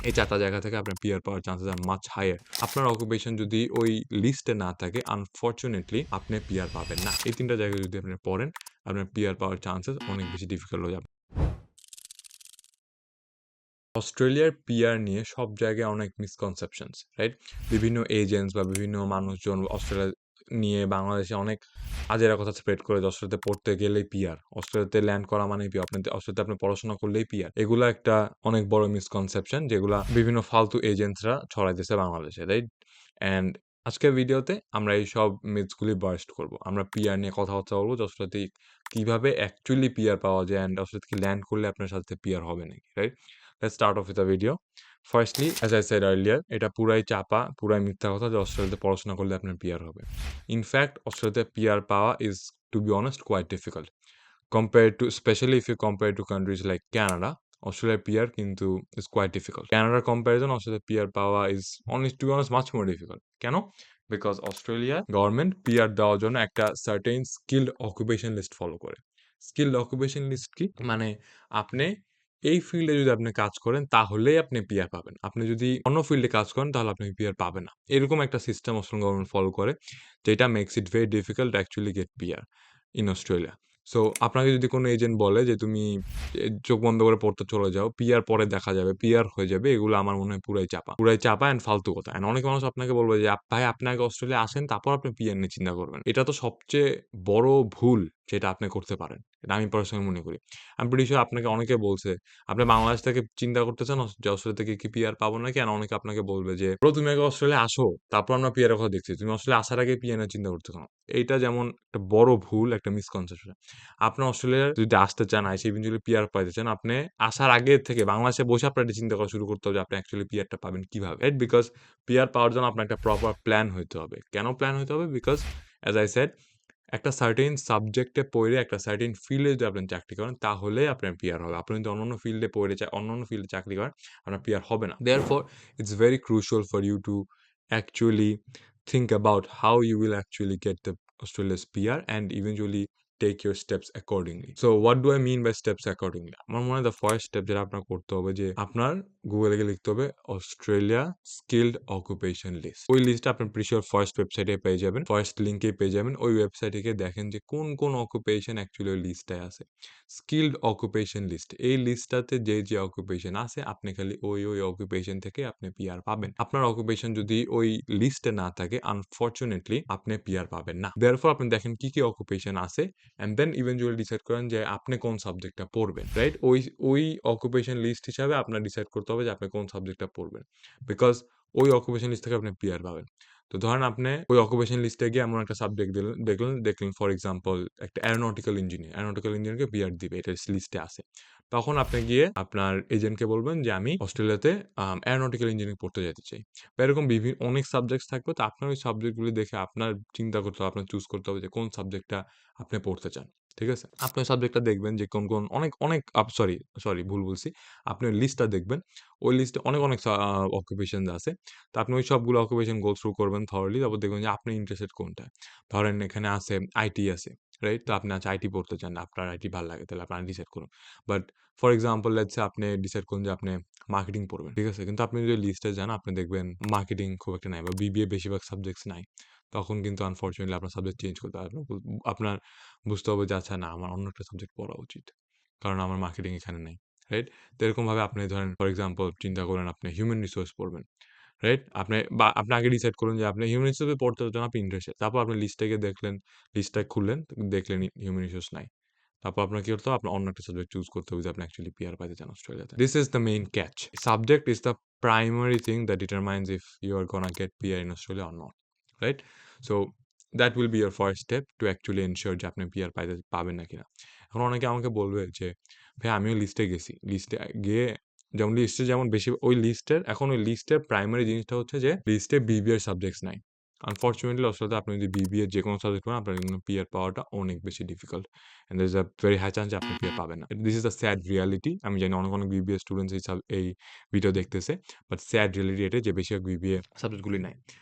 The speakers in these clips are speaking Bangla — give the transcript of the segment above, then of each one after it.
এই ৪ টা জায়গা থেকে আপনার পিআর পাওয়ার চান্সেস আর মাচ হাইয়ার। আপনার অকুপেশন যদি ওই লিস্টে না থাকে, আনফরচুনেটলি আপনি পিআর পাবেন না। এই ৩ টা জায়গায় যদি আপনি পড়েন, আপনার পিআর পাওয়ার চান্সেস অনেক বেশি ডিফিকাল্ট হয়ে যাবে। অস্ট্রেলিয়ার পিআর নিয়ে সব জায়গায় অনেক মিসকনসেপশনস, রাইট? বিভিন্ন এজেন্টস বা বিভিন্ন মানুষজন অস্ট্রেলিয়া নিয়ে বাংলাদেশে অনেক আজেরা কথা স্প্রেড করে যে অস্ট্রেলিয়াতে পড়তে গেলেই পিআর, অস্ট্রেলিয়াতে ল্যান্ড করা মানেই পিআর, আপনি অস্ট্রেলিয়াতে আপনি পড়াশোনা করলেই পিআর। এগুলা একটা অনেক বড় মিসকনসেপশন যেগুলা বিভিন্ন ফালতু এজেন্টসরা ছড়াইতেছে বাংলাদেশে, রাইট? অ্যান্ড আজকের ভিডিওতে আমরা এই সব মিথসগুলি বার্স্ট করব। আমরা পিআর নিয়ে কথাবার্তা বলবো যে অস্ট্রেলিয়াতে কিভাবে অ্যাকচুয়ালি পিআর পাওয়া যায় অ্যান্ড অস্ট্রেলিয়াতে ল্যান্ড করলে আপনার সাথে পিআর হবে নাকি, right? Let's start off with the video. Firstly, as I said earlier, এটা পুরাই চাপা, পুরাই মিথ্যা কথা যে অস্ট্রেলিয়াতে পড়াশোনা করলে আপনার পিআর হবে। ইনফ্যাক্ট অস্ট্রেলিয়াতে পিআর পাওয়া is, to be honest, quite difficult. Compared to, especially if you compare to countries like Canada, অস্ট্রেলিয়ার পিআর কিন্তু is quite difficult. Canada comparison অস্ট্রেলিয়ার পিআর পাওয়া is only, to be honest, much more difficult. কেন? Because অস্ট্রেলিয়া গভর্নমেন্ট পিআর দেওয়ার জন্য একটা certain skilled occupation list follow করে। skilled occupation list কি? মানে আপনি এই ফিল্ডে যদি আপনি কাজ করেন তাহলেই আপনি পিআর পাবেন। আপনি যদি অন্য ফিল্ডে কাজ করেন তাহলে আপনি পিআর পাবেন না। এরকম একটা সিস্টেম অস্ট্রেলিয়ান গভর্নমেন্ট ফলো করে, যেটা makes it very difficult to actually get PR in Australia. So আপনাকে যদি কোনো এজেন্ট বলে যে তুমি চোখ বন্ধ করে পড়তে চলে যাও, পিআর পরে দেখা যাবে, পিআর হয়ে যাবে, এগুলো আমার মনে হয় পুরাই চাপা। পুরাই চাপা অ্যান্ড ফালতু কথা। অ্যান্ড অনেক মানুষ আপনাকে বলবে যে ভাই আপনি আগে অস্ট্রেলিয়া আসেন তারপর আপনি পিআর নিয়ে চিন্তা করবেন। এটা তো সবচেয়ে বড় ভুল যেটা আপনি করতে পারেন। এটা আমি পার্সোনালি মনে করি। আমি প্রিটি সিউর আপনাকে অনেকে বলছে, আপনি বাংলাদেশ থেকে চিন্তা করতেছেন যে অস্ট্রেলিয়া থেকে কি পিআর পাবো নাকি? আর অনেকে আপনাকে বলবে যে, "ব্রো তুমি আগে অস্ট্রেলিয়া আসো, তারপর আমরা পিআর এর কথা দেখছি। তুমি অস্ট্রেলিয়া আসার আগে পিআর নিয়ে চিন্তা করতেছো কেন?" এইটা যেমন একটা বড় ভুল, একটা মিসকনসেপশন। আপনি অস্ট্রেলিয়ার যদি আসতে চান, আইসা ইভেনচুয়ালি পিআর পাইতে চান, আপনি আসার আগে থেকে বাংলাদেশে বসে আপনার এটা চিন্তা করা শুরু করতে হবে যে আপনি অ্যাকচুয়ালি পিআরটা পাবেন কিভাবে, রাইট? বিকজ পিআর পাওয়ার জন্য আপনার একটা প্রপার প্ল্যান হইতে হবে। কেন প্ল্যান হইতে হবে? বিকজ অ্যাজ আই সেড, একটা সার্টেন সাবজেক্টে পড়ে একটা সার্টেন ফিল্ডে যদি আপনি চাকরি করেন তাহলে আপনার পিআর হবে। আপনি যদি অন্যান্য ফিল্ডে পড়ে অন্যান্য ফিল্ডে চাকরি করেন, আপনার পিআর হবে না। Therefore it's very crucial for you to actually think about how you will actually get the Australia's PR and eventually take your steps accordingly. So what do I mean by steps accordingly? আমার মনে হয় the first step যেটা আপনার করতে হবে যে আপনার গুগলে গিয়ে লিখতে হবে অস্ট্রেলিয়া স্কিলড অকুপেশন লিস্ট। ওই লিস্টটা আপনি প্রিটি সিউর ফার্স্ট ওয়েবসাইটে পেয়ে যাবেন, ফার্স্ট লিঙ্কে পেয়ে যাবেন। ওই ওয়েবসাইটে গিয়ে দেখেন যে কোন কোন অকুপেশন অ্যাকচুয়ালি ওই লিস্টটায় আছে। স্কিলড অকুপেশন লিস্ট, এই লিস্টটাতে যে অকুপেশন আছে আপনি খালি ওই অকুপেশন থেকে আপনি পিআর পাবেন। আপনার অকুপেশন যদি ওই লিস্টে না থাকে, আনফরচুনেটলি আপনি পিআর পাবেন না। দেয়ারফর আপনি দেখেন কি কি অকুপেশন আছে অ্যান্ড দেন ইভেনচুয়ালি ডিসাইড করেন যে আপনি কোন সাবজেক্টটা পড়বেন, রাইট? ওই অকুপেশন লিস্ট হিসাবে আপনার ডিসাইড করতে হবে যে আপনি কোন সাবজেক্টটা পড়বেন, বিকজ ওই অকুপেশন লিস্ট থেকে আপনি পিআর পাবেন। তো ধরেন আপনি ওই অকুপেশন লিস্টে গিয়ে এমন একটা সাবজেক্ট দেখলেন ফর এক্সাম্পল একটা অ্যারোনটিক্যাল ইঞ্জিনিয়ারকে পিআর দিবে, এটা লিস্টে আছে। তখন আপনি গিয়ে আপনার এজেন্টকে বলবেন যে আমি অস্ট্রেলিয়াতে অ্যারোনটিক্যাল ইঞ্জিনিয়ারিং পড়তে যেতে চাই। বা এরকম অনেক সাবজেক্টস থাকবে, তো আপনার ওই সাবজেক্টগুলি দেখে আপনার চিন্তা করতে হবে, আপনার চুজ করতে হবে যে কোন সাবজেক্টটা আপনি পড়তে চান। ঠিক আছে? আপনি ওই সাবজেক্টটা দেখবেন যে কোন অনেক অনেক সরি ভুল বলছি। আপনি ওই লিস্টটা দেখবেন। ওই লিস্টে অনেক অকুপেশনস আছে। তো আপনি ওই সবগুলো অকুপেশন গো থ্রু করবেন থরলি। তারপর দেখবেন যে আপনি ইন্টারেস্টেড কোনটায়। ধরেন এখানে আছে আইটি আছে, রাইট? তো আপনি আচ্ছা আইটি পড়তে চান, আপনার আইটি ভাল লাগে, তাহলে আপনারা ডিসাইড করুন। But for example let's say আপনি ডিসাইড করুন যে আপনি মার্কেটিং পড়বেন। ঠিক আছে? কিন্তু আপনি যদি লিস্টে যান আপনি দেখবেন মার্কেটিং খুব একটা নাই বা বিবিএ বেশিরভাগ সাবজেক্টস নাই। তখন কিন্তু আনফরচুনেটলি আপনার সাবজেক্ট চেঞ্জ করতে হবে। আপনার বুঝতে হবে যে আচ্ছা না, আমার অন্য একটা সাবজেক্ট পড়া উচিত। কারণ আমার মার্কেটিং এখানে নাই। রাইট? তো এরকমভাবে আপনি ধরেন ফর এক্সাম্পল চিন্তা করেন আপনি হিউম্যান রিসোর্স পড়বেন। রাইট? আপনি আগে ডিসাইড করুন যে আপনি হিউম্যান রিসোর্স এ পড়তে জন্য আপনি ইন্টারেস্টেড। তারপর আপনি লিস্টে গিয়ে দেখলেন, লিস্টটা খুললেন, দেখলেন হিউম্যান রিসোর্স নাই। তারপর আপনার কি করতে হবে? আপনার অন্য একটা সাবজেক্ট চুজ করতে হবে যে আপনি অ্যাকচুয়ালি পিআর পাইতে চান অস্ট্রেলিয়াতে। This is the main catch. Subject is the primary thing that determines if you are gonna get PR in Australia or not. Right? So that will be your first step to actually ensure যে আপনি পিআর পাবেন না কিনা। এখন অনেকে আমাকে বলবে যে, "ভাই আমিও লিস্টে গেছি।" লিস্টে গিয়ে যেমন লিস্টে যেমন বেশি ওই লিস্টের এখন ওই লিস্টের প্রাইমারি জিনিসটা হচ্ছে যে লিস্টে বিবিএর সাবজেক্টস নাই। আনফরচুনেটলি অস্ট্রেলিয়াতে আপনি যদি বিবিএ যেকোনো সাবজেক্ট পড়েন আপনার কিন্তু পিআর পাওয়াটা অনেক বেশি difficult. And there is a very high chance যে আপনি পিআর পাবেন না। This is the sad reality. আমি জানি অনেক বিবিএ স্টুডেন্টস এই ভিডিও দেখতেছে। বাট স্যাড রিয়ালিটি এটাই যে বেশিরভাগ বিবিএ সাবজেক্টগুলি নাই।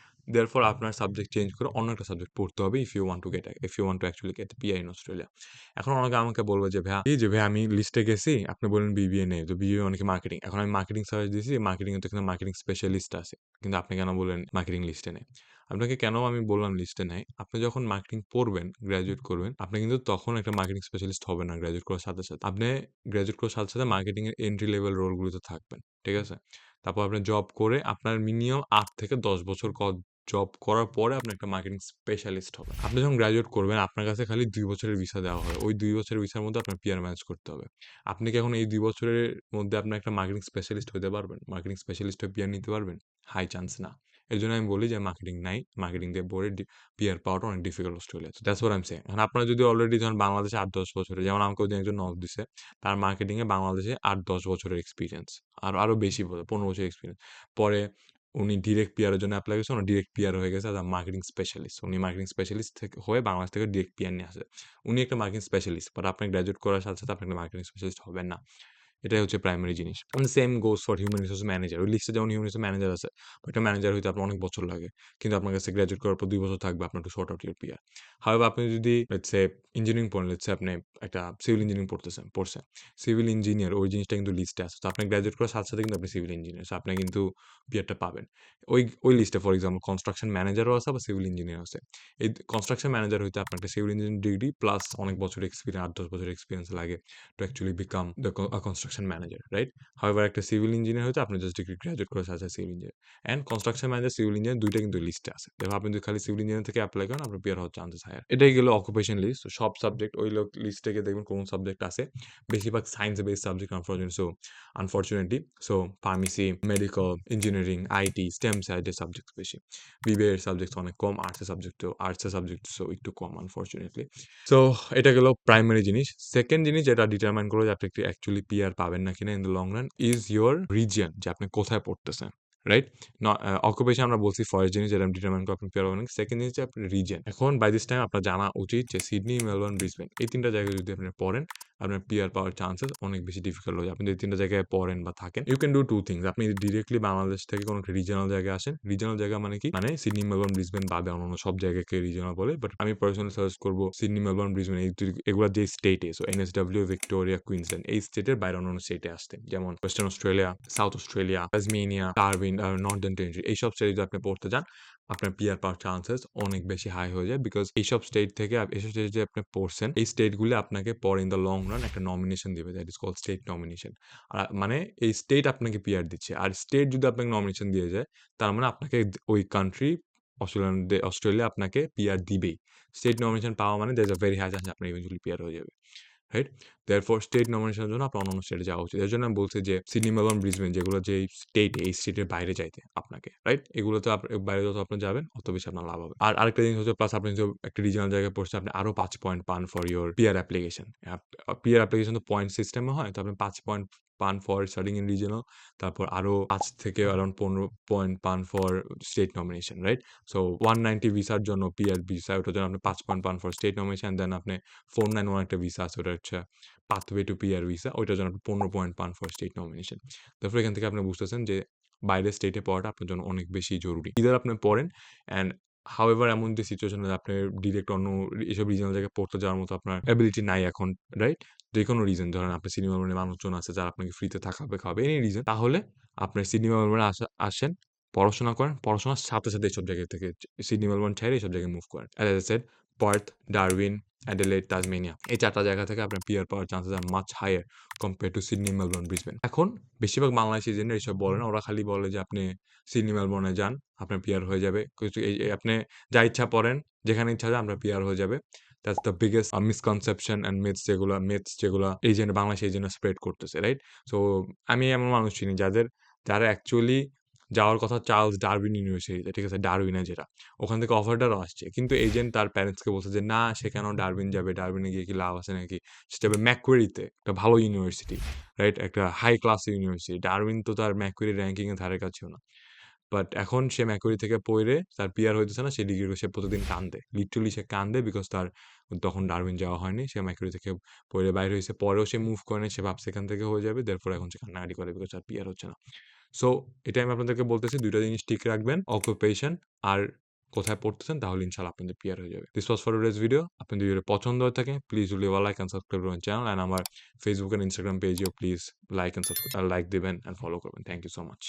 দেয়ারফর আপনার সাবজেক্ট চেঞ্জ করে অন্য একটা সাবজেক্ট পড়তে হবে if you want to actually get PR in Australia. এখন অনেকে আমাকে বলবে যে, "ভাইয়া এই যে ভাই আমি লিস্টে গেছি, আপনি বললেন বিবিএ নেই। তো বিবিএ মানে কি মার্কেটিং। এখন আমি মার্কেটিং সার্চ দিয়েছি, মার্কেটিং এ তো এখানে মার্কেটিং স্পেশালিস্ট আছে। কিন্তু আপনি কেন বললেন মার্কেটিং লিস্টে নেই?" আপনাকে কেন আমি বললাম লিস্টে নাই? আপনি যখন মার্কেটিং পড়বেন, গ্র্যাজুয়েট করবেন, আপনি কিন্তু তখন একটা মার্কেটিং স্পেশালিস্ট হবেন না গ্র্যাজুয়েট করার সাথে, সাথে। আপনি গ্র্যাজুয়েট করার সাথে, সাথে মার্কেটিং এর এন্ট্রি লেভেল রোলগুলোতে থাকবেন। ঠিক আছে? তারপর আপনি জব করে আপনার মিনিমাম ৮ থেকে ১০ বছর জব করার পরে আপনি একটা মার্কেটিং স্পেশালিস্ট হবেন। আপনি যখন গ্র্যাজুয়েট করবেন আপনার কাছে খালি ২ বছরের ভিসা দেওয়া হয়। ওই ২ বছরের ভিসার মধ্যে আপনার পিআর ম্যানেজ করতে হবে। আপনি কি এখন এই ২ বছরের মধ্যে আপনার একটা মার্কেটিং স্পেশালিস্ট হইতে পারবেন? মার্কেটিং স্পেশালিস্ট হয়ে পিআর নিতে পারবেন? হাই চান্স না। এজন্য আমি বলি যে মার্কেটিং নাই। মার্কেটিং দিয়ে পড়ে পিআর পাওয়াটা অনেক ডিফিকাল্ট অস্ট্রেলিয়াতে। That's what I am saying. এখন আপনারা যদি অলরেডি ধরেন বাংলাদেশে ৮-১০ বছরের, যেমন আমাকে ওইদিন একজন নক দিছে। তার মার্কেটিং এ বাংলাদেশে ৮-১০ বছরের এক্সপেরিয়েন্স। আরো বেশি ১৫ বছরের এক্সপেরিয়েন্স। পরে উনি ডিরেক্ট পিআর এর জন্য এপ্লাই করছে। উনি ডিরেক্ট পিআর হয়ে গেছে এজ আ মার্কেটিং স্পেশালিস্ট। উনি মার্কেটিং স্পেশালিস্ট থেকে হয়ে বাংলাদেশ থেকে ডিরেক্ট পিআর নিয়ে আসে। উনি একটা মার্কেটিং স্পেশালিস্ট। বাট আপনি গ্র্যাজুয়েট করার সাথে, সাথে আপনি একটা মার্কেটিং স্পেশালিস্ট হবেন না। এটাই হচ্ছে প্রাইমারি জিনিস। Same goes for human resource manager. ওই লিস্টে যেমন হিউম্যান রিসোর্স ম্যানেজার আছে। ওইটা ম্যানেজার হইতে আপনার অনেক বছর লাগে। কিন্তু আপনার কাছে গ্র্যাজুয়েট করার পর ২ বছর থাকবে আপনার two sort out your PR. However আপনি যদি লেটস সে ইঞ্জিনিয়ারিং পড়েন, লেটস সে আপনি একটা সিভিল ইঞ্জিনিয়ারিং পড়ছেন। সিভিল ইঞ্জিনিয়ার ওই জিনিসটা কিন্তু লিস্টে আছে। তো আপনি গ্র্যাজুয়েট করার সাথে, সাথে কিন্তু আপনি সিভিল ইঞ্জিনিয়ার। সো আপনি কিন্তু পিআরটা পাবেন। ওই লিস্টে ফর এক্সাম্পল কনস্ট্রাকশন ম্যানেজারও আছে আবার সিভিল ইঞ্জিনিয়ার আছে। এই কনস্ট্রাকশন ম্যানেজার হইতে আপনার একটা সিভিল ইঞ্জিনিয়ারিং ডিগ্রি প্লাস অনেক বছরের এক্সপেরিয়েন্স ৮-১০ বছরের এক্সপেরিয়েন্স লাগে to actually become construction manager, right? However একটা সিভিল ইঞ্জিনিয়ার হইতে আপনি জাস্ট ডিগ্রি গ্র্যাজুয়েট করে সাথে civil engineer. And construction manager, civil engineer ২ টা কিন্তু লিস্টে আছে। এবার আপনি যদি খালি সিভিল ইঞ্জিনিয়ার থেকে এপ্লাই করেন আপনার পিআর হওয়ার চান্সেস হায়ার। এটাই গেল অকুপেশন লিস্ট। সব সাবজেক্ট ওই লিস্টে গিয়ে দেখবেন কোন সাবজেক্ট আছে। বেশিরভাগ science based subject unfortunately. So pharmacy, medical, engineering, IT, stem সাইডের সাবজেক্ট বেশি। বিবিএ এর সাবজেক্ট অনেক কম, আর্টসের সাবজেক্ট একটু কম আনফরচুনেটলি। সো এটা গেল প্রাইমারি জিনিস। সেকেন্ড জিনিস যেটা ডিটারমাইন করবে যে আপনি অ্যাকচুয়ালি পিআর পাবেন না কিনা in the long run is your region, যে আপনি কোথায় পড়তেছেন। রাইট? অকুপেশন আমরা বলছি ফার্স্ট জিনিস যেটা ডিটারমাইন করে আপনি পিআর পাবেন। সেকেন্ড জিনিস যে আপনার রিজিয়ন। এখন বাই দিস টাইম আপনার জানা উচিত যে সিডনি, মেলবোর্ন, ব্রিসবেন এই ৩ টা জায়গায় যদি আপনি পড়েন, আপনার পিআর পাওয়ার চান্সেস অনেক বেশি ডিফিকাল্ট হয়ে যায়। আপনি যদি ৩ টা জায়গায় পড়েন বা থাকেন, ইউ ক্যান ডু ২ থিংস। আপনি ডিরেক্টলি বাংলাদেশ থেকে কোনো একটা রিজিওনাল জায়গায় আসেন। রিজিওনাল জায়গা মানে কি? মানে সিডনি, মেলবোর্ন, ব্রিসবেন বাদে অন্যান্য সব জায়গাকে রিজিওনাল বলে। বাট আমি পার্সোনালি সাজেস্ট করব সিডনি, মেলবোর্ন, ব্রিসবেন এগুলা যে স্টেটে, সো এনএসডব্লিউ, ভিক্টোরিয়া, কুইন্সল্যান্ড এই স্টেটের বাইরে অন্যান্য স্টেটে আসতে। যেমন western Australia, south Australia, Tasmania, Darwin, northern territory এইসব স্টেটে যদি আপনি পড়তে যান, আপনার পিআর পাওয়ার চান্সেস অনেক বেশি হাই হয়ে যায়। বিকজ এইসব স্টেট যে আপনি পড়ছেন, এই স্টেটগুলো আপনাকে পরে ইন দ্য লং রান একটা নমিনেশন দিবে। That is called state nomination. মানে এই স্টেট আপনাকে পিআর দিচ্ছে। আর স্টেট যদি আপনাকে নমিনেশন দিয়ে যায়, তার মানে আপনাকে ওই কান্ট্রি অস্ট্রেলিয়া আপনাকে পিআর দিবেই। স্টেট নমিনেশন পাওয়া মানে there is a very high chance আপনার ইভেনচুয়ালি পিআর হয়ে যাবে। রাইট? দেয়ারফর স্টেট নমিনেশনের জন্য আপনার অন্যান্য স্টেটে যাওয়া উচিত। এজন্য আমি বলছি যে সিডনি, মেলবোর্ন, ব্রিসবেন যেগুলো যে স্টেট, এই স্টেটের বাইরে যাইতে আপনাকে। রাইট? এগুলোতে বাইরে যত আপনি যাবেন অত বেশি আপনার লাভ হবে। আর আরেকটা জিনিস হচ্ছে প্লাস আপনি যদি একটা রিজিওনাল জায়গায় পড়ছেন আপনি আরো ৫ পয়েন্ট পান for your PR application. PR application তো পয়েন্ট সিস্টেমে হয়। তো আপনি ৫ পয়েন্ট পান ফর স্টাডিং ইন রিজিওনাল। তারপর আরো ৫ থেকে অ্যারাউন্ড ১৫ পয়েন্ট পান for state nomination, right? So 190 ভিসার জন্য পিআর ভিসা ওটার জন্য আপনি ৫ পয়েন্ট পান ফর স্টেট নমিনেশন। দেন আপনি 491 একটা ভিসা আছে ওটা হচ্ছে পাথওয়ে টু পিআর ভিসা। ওইটার জন্য আপনি ১৫ পয়েন্ট পান ফর স্টেট নমিনেশন। তারপর এখান থেকে আপনি বুঝতেছেন যে বাইরের স্টেটে পড়াটা আপনার জন্য অনেক বেশি জরুরি। ইদার আপনি পড়েন অ্যান্ড হাউএভার এমন যে সিচুয়েশন আপনি ডিরেক্ট অন্য এসব রিজিওনাল জায়গায় পড়তে যাওয়ার মতো আপনার এবিলিটি নাই এখন, রাইট? যেকোনো রিজন ধরেন আপনার সিডনি মেলবোর্নে মানুষজন আছে যারা আপনাকে ফ্রিতে থাকাবে, খাওয়াবে, এনি রিজন। তাহলে আপনার সিডনি মেলবোর্নে আসেন, পড়াশোনা করেন। পড়াশোনার সাথে, সাথে এসব জায়গা থেকে সিডনি মেলবোর্ন ছেড়ে এসব জায়গায় মুভ করেন। As I said Perth, Darwin, Adelaide, Tasmania এই ৪ টা জায়গা থেকে আপনার পিআর পাওয়ার chances are much higher compare to Sydney, Melbourne, Brisbane. এখন বেশিরভাগ বাংলাদেশি জেনে এসব বলে না। ওরা খালি বলে যে আপনি সিডনি, মেলবোর্নে যান, আপনার পিআর হয়ে যাবে। কিছু এই আপনি যা ইচ্ছা পড়েন, যেখানে ইচ্ছা যান আপনার পিআর হয়ে যাবে। That's the biggest misconception and myths যেগুলা এজেন্ট বাংলাদেশি এজেন্টরা স্প্রেড করতেছে, রাইট? সো আমি এমন মানুষ চিনি যারা অ্যাকচুয়ালি যাওয়ার কথা চার্লস ডারউইন ইউনিভার্সিটিতে, ঠিক আছে? ডারউইনে যেটা। ওখান থেকে অফারটারও আসছে। কিন্তু এজেন্ট তার প্যারেন্টসকে বলছে যে, "না, সে কেন ডারউইন যাবে? ডারউইনে গিয়ে কি লাভ আছে নাকি? সে যাবে ম্যাকুয়ারিতে, একটা ভালো ইউনিভার্সিটি, রাইট? একটা হাই ক্লাস ইউনিভার্সিটি। ডারউইন তো তার ম্যাকুয়ারি র‍্যাংকিং এর ধারে কাছেও না।" বাট এখন সে ম্যাকুয়ারি থেকে পইড়ে তার পিআর হইতেছে না। সে ডিগ্রি সে প্রতিদিন কান্দে। লিটারালি সে কান্দে বিকজ তার তখন ডারউইন যাওয়া হয়নি। সে ম্যাকুয়ারি থেকে পইড়ে বাইর হইছে। পরেও সে মুভ করে নাই। সে ভাবছে এখান থেকে হয়ে যাবে। দেয়ারফর এখন সে কান্নাকাটি করে বিকজ তার পিআর হচ্ছে না। সো এটাই আমি আপনাদেরকে বলতেছি ২ টা জিনিস ঠিক রাখবেন, অকুপেশন আর কোথায় পড়তেছেন, তাহলে ইনশাআল্লাহ আপনাদের পিআর হয়ে যাবে। This was for today's video. আপনাদের ভিডিও পছন্দ হয়ে থাকে please do leave a like and subscribe my channel, and আমার ফেসবুক অ্যান্ড ইনস্টাগ্রাম পেজেও প্লিজ লাইক দিবেন অ্যান্ড ফলো করবেন। Thank you so much.